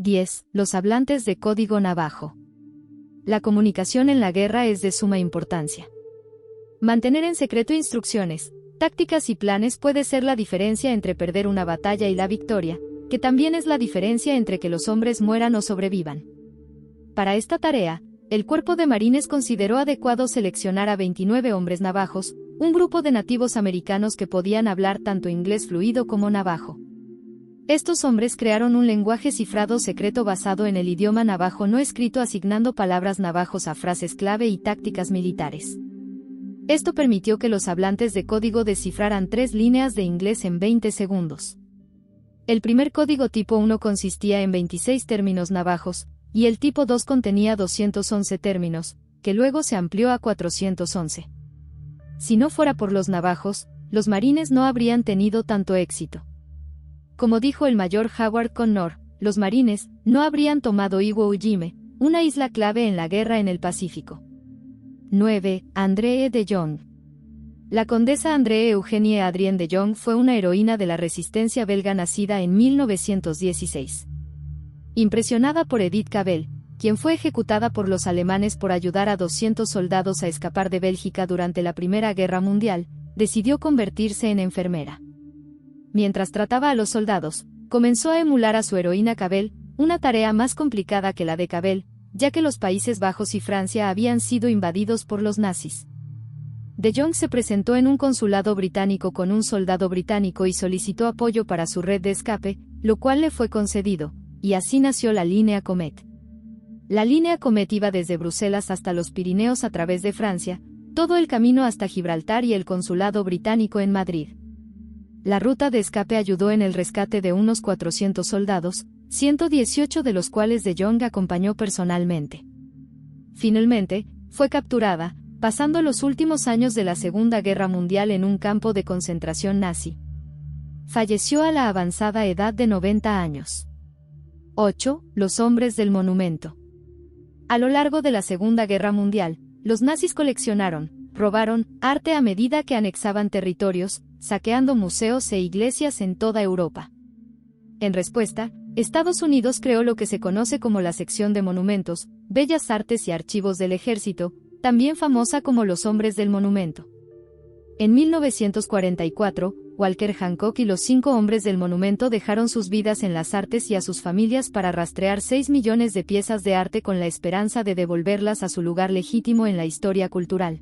10. Los hablantes de código navajo. La comunicación en la guerra es de suma importancia. Mantener en secreto instrucciones, tácticas y planes puede ser la diferencia entre perder una batalla y la victoria, que también es la diferencia entre que los hombres mueran o sobrevivan. Para esta tarea, el Cuerpo de Marines consideró adecuado seleccionar a 29 hombres navajos, un grupo de nativos americanos que podían hablar tanto inglés fluido como navajo. Estos hombres crearon un lenguaje cifrado secreto basado en el idioma navajo no escrito, asignando palabras navajos a frases clave y tácticas militares. Esto permitió que los hablantes de código descifraran 3 líneas de inglés en 20 segundos. El primer código tipo 1 consistía en 26 términos navajos, y el tipo 2 contenía 211 términos, que luego se amplió a 411. Si no fuera por los navajos, los marines no habrían tenido tanto éxito. Como dijo el mayor Howard Connor, los marines no habrían tomado Iwo Jima, una isla clave en la guerra en el Pacífico. 9. Andrée de Jong. La condesa Andrée Eugenie Adrienne de Jong fue una heroína de la resistencia belga nacida en 1916. Impresionada por Edith Cavell, quien fue ejecutada por los alemanes por ayudar a 200 soldados a escapar de Bélgica durante la Primera Guerra Mundial, decidió convertirse en enfermera. Mientras trataba a los soldados, comenzó a emular a su heroína Cavell, una tarea más complicada que la de Cavell, ya que los Países Bajos y Francia habían sido invadidos por los nazis. De Jong se presentó en un consulado británico con un soldado británico y solicitó apoyo para su red de escape, lo cual le fue concedido, y así nació la línea Comet. La línea Comet iba desde Bruselas hasta los Pirineos a través de Francia, todo el camino hasta Gibraltar y el consulado británico en Madrid. La ruta de escape ayudó en el rescate de unos 400 soldados, 118 de los cuales de Jong acompañó personalmente. Finalmente, fue capturada, pasando los últimos años de la Segunda Guerra Mundial en un campo de concentración nazi. Falleció a la avanzada edad de 90 años. 8. Los hombres del monumento. A lo largo de la Segunda Guerra Mundial, los nazis coleccionaron, robaron, arte a medida que anexaban territorios, saqueando museos e iglesias en toda Europa. En respuesta, Estados Unidos creó lo que se conoce como la sección de monumentos, bellas artes y archivos del ejército, también famosa como los hombres del monumento. En 1944, Walker Hancock y los 5 hombres del monumento dejaron sus vidas en las artes y a sus familias para rastrear 6 millones de piezas de arte con la esperanza de devolverlas a su lugar legítimo en la historia cultural.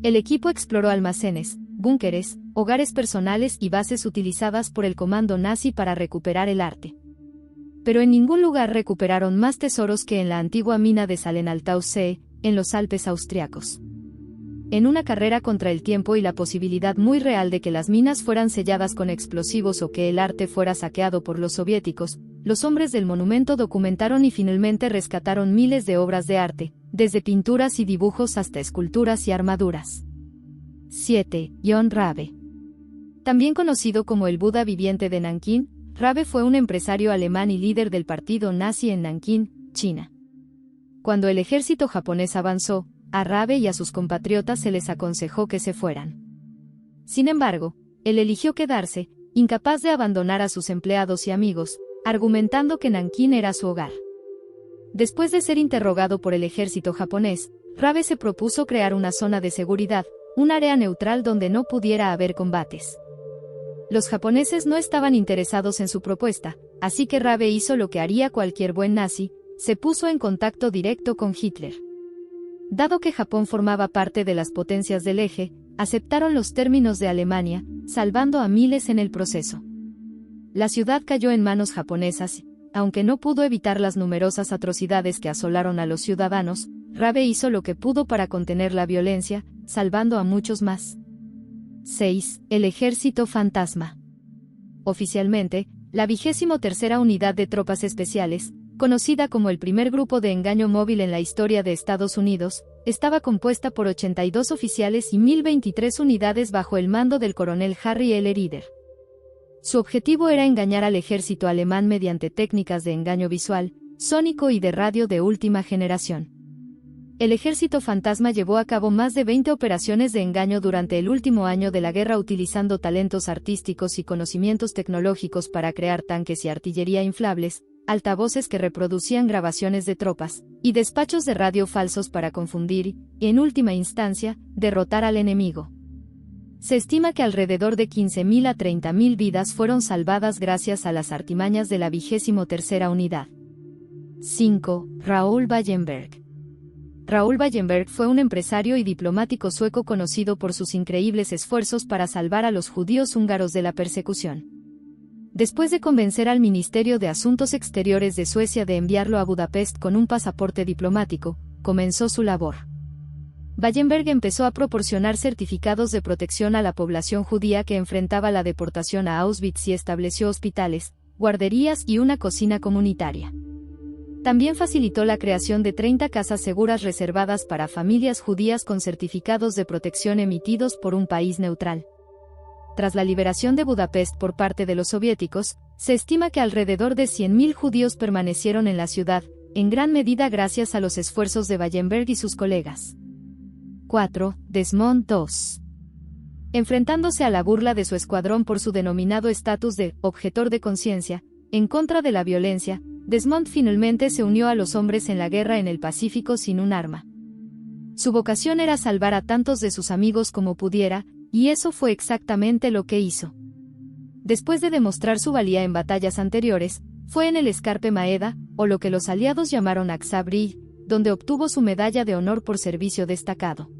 El equipo exploró almacenes, búnkeres, hogares personales y bases utilizadas por el comando nazi para recuperar el arte. Pero en ningún lugar recuperaron más tesoros que en la antigua mina de Sallenaltau See, en los Alpes austriacos. En una carrera contra el tiempo y la posibilidad muy real de que las minas fueran selladas con explosivos o que el arte fuera saqueado por los soviéticos, los hombres del monumento documentaron y finalmente rescataron miles de obras de arte, desde pinturas y dibujos hasta esculturas y armaduras. 7. John Rabe. También conocido como el Buda viviente de Nankín, Rabe fue un empresario alemán y líder del partido nazi en Nankín, China. Cuando el ejército japonés avanzó, a Rabe y a sus compatriotas se les aconsejó que se fueran. Sin embargo, él eligió quedarse, incapaz de abandonar a sus empleados y amigos, argumentando que Nankín era su hogar. Después de ser interrogado por el ejército japonés, Rabe se propuso crear una zona de seguridad, un área neutral donde no pudiera haber combates. Los japoneses no estaban interesados en su propuesta, así que Rabe hizo lo que haría cualquier buen nazi, se puso en contacto directo con Hitler. Dado que Japón formaba parte de las potencias del eje, aceptaron los términos de Alemania, salvando a miles en el proceso. La ciudad cayó en manos japonesas, aunque no pudo evitar las numerosas atrocidades que asolaron a los ciudadanos, Rabe hizo lo que pudo para contener la violencia, salvando a muchos más. 6. El Ejército Fantasma. Oficialmente, la 23ª Unidad de Tropas Especiales, conocida como el primer grupo de engaño móvil en la historia de Estados Unidos, estaba compuesta por 82 oficiales y 1023 unidades bajo el mando del coronel Harry L. Reeder. Su objetivo era engañar al ejército alemán mediante técnicas de engaño visual, sónico y de radio de última generación. El Ejército Fantasma llevó a cabo más de 20 operaciones de engaño durante el último año de la guerra utilizando talentos artísticos y conocimientos tecnológicos para crear tanques y artillería inflables, altavoces que reproducían grabaciones de tropas, y despachos de radio falsos para confundir y, en última instancia, derrotar al enemigo. Se estima que alrededor de 15.000 a 30.000 vidas fueron salvadas gracias a las artimañas de la 23ª Unidad. 5. Raoul Wallenberg. Raoul Wallenberg fue un empresario y diplomático sueco conocido por sus increíbles esfuerzos para salvar a los judíos húngaros de la persecución. Después de convencer al Ministerio de Asuntos Exteriores de Suecia de enviarlo a Budapest con un pasaporte diplomático, comenzó su labor. Wallenberg empezó a proporcionar certificados de protección a la población judía que enfrentaba la deportación a Auschwitz y estableció hospitales, guarderías y una cocina comunitaria. También facilitó la creación de 30 casas seguras reservadas para familias judías con certificados de protección emitidos por un país neutral. Tras la liberación de Budapest por parte de los soviéticos, se estima que alrededor de 100.000 judíos permanecieron en la ciudad, en gran medida gracias a los esfuerzos de Wallenberg y sus colegas. 4. Desmond II. Enfrentándose a la burla de su escuadrón por su denominado estatus de «objetor de conciencia», en contra de la violencia, Desmond finalmente se unió a los hombres en la guerra en el Pacífico sin un arma. Su vocación era salvar a tantos de sus amigos como pudiera, y eso fue exactamente lo que hizo. Después de demostrar su valía en batallas anteriores, fue en el Escarpe Maeda, o lo que los aliados llamaron Aksa Brie, donde obtuvo su medalla de honor por servicio destacado.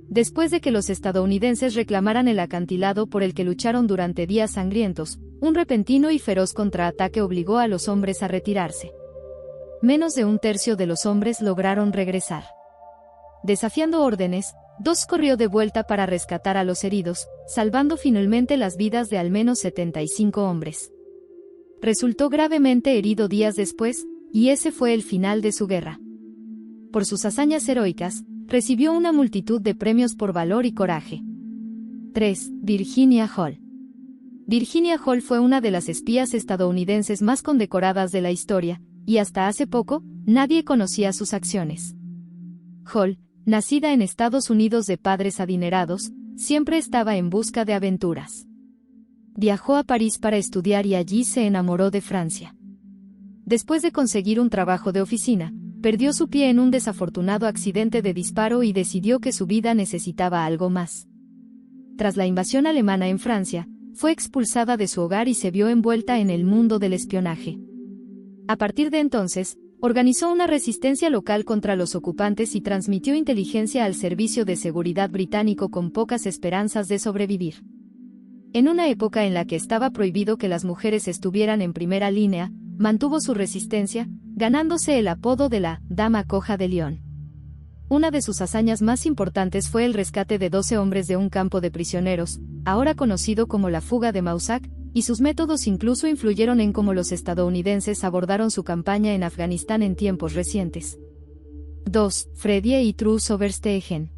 Después de que los estadounidenses reclamaran el acantilado por el que lucharon durante días sangrientos, un repentino y feroz contraataque obligó a los hombres a retirarse. Menos de un tercio de los hombres lograron regresar. Desafiando órdenes, II corrió de vuelta para rescatar a los heridos, salvando finalmente las vidas de al menos 75 hombres. Resultó gravemente herido días después, y ese fue el final de su guerra. Por sus hazañas heroicas, recibió una multitud de premios por valor y coraje. 3. Virginia Hall. Virginia Hall fue una de las espías estadounidenses más condecoradas de la historia, y hasta hace poco, nadie conocía sus acciones. Hall, nacida en Estados Unidos de padres adinerados, siempre estaba en busca de aventuras. Viajó a París para estudiar y allí se enamoró de Francia. Después de conseguir un trabajo de oficina, perdió su pie en un desafortunado accidente de disparo y decidió que su vida necesitaba algo más. Tras la invasión alemana en Francia, fue expulsada de su hogar y se vio envuelta en el mundo del espionaje. A partir de entonces, organizó una resistencia local contra los ocupantes y transmitió inteligencia al servicio de seguridad británico con pocas esperanzas de sobrevivir. En una época en la que estaba prohibido que las mujeres estuvieran en primera línea, mantuvo su resistencia, ganándose el apodo de la «Dama Coja de León». Una de sus hazañas más importantes fue el rescate de 12 hombres de un campo de prisioneros, ahora conocido como la fuga de Mausak, y sus métodos incluso influyeron en cómo los estadounidenses abordaron su campaña en Afganistán en tiempos recientes. 2. Freddie y Truus Oberstegen.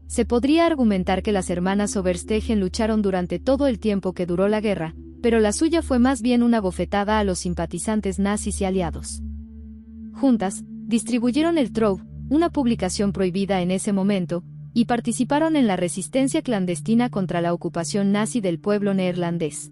Se podría argumentar que las hermanas Oberstegen lucharon durante todo el tiempo que duró la guerra, pero la suya fue más bien una bofetada a los simpatizantes nazis y aliados. Juntas, distribuyeron el Trove, una publicación prohibida en ese momento, y participaron en la resistencia clandestina contra la ocupación nazi del pueblo neerlandés.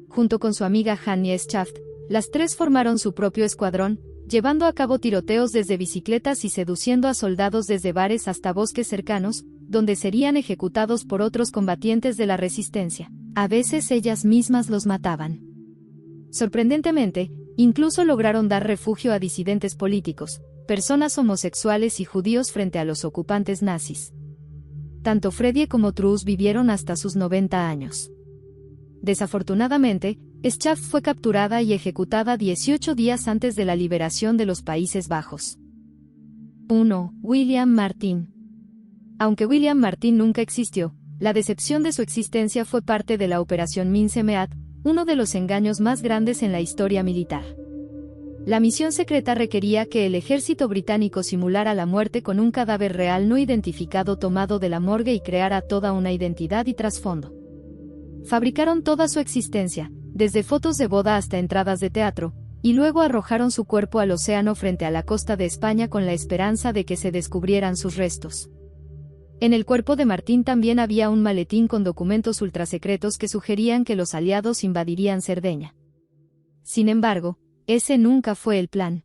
Junto con su amiga Hannie Schaft, las tres formaron su propio escuadrón, llevando a cabo tiroteos desde bicicletas y seduciendo a soldados desde bares hasta bosques cercanos, donde serían ejecutados por otros combatientes de la resistencia. A veces ellas mismas los mataban. Sorprendentemente, incluso lograron dar refugio a disidentes políticos, personas homosexuales y judíos frente a los ocupantes nazis. Tanto Freddie como Truus vivieron hasta sus 90 años. Desafortunadamente, Schaft fue capturada y ejecutada 18 días antes de la liberación de los Países Bajos. 1. William Martin. Aunque William Martin nunca existió, la decepción de su existencia fue parte de la Operación Mincemeat, uno de los engaños más grandes en la historia militar. La misión secreta requería que el ejército británico simulara la muerte con un cadáver real no identificado tomado de la morgue y creara toda una identidad y trasfondo. Fabricaron toda su existencia, desde fotos de boda hasta entradas de teatro, y luego arrojaron su cuerpo al océano frente a la costa de España con la esperanza de que se descubrieran sus restos. En el cuerpo de Martín también había un maletín con documentos ultrasecretos que sugerían que los aliados invadirían Cerdeña. Sin embargo, ese nunca fue el plan.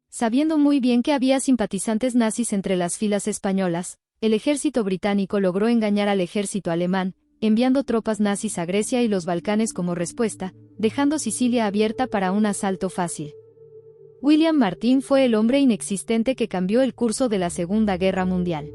Sabiendo muy bien que había simpatizantes nazis entre las filas españolas, el ejército británico logró engañar al ejército alemán, enviando tropas nazis a Grecia y los Balcanes como respuesta, dejando Sicilia abierta para un asalto fácil. William Martin fue el hombre inexistente que cambió el curso de la Segunda Guerra Mundial.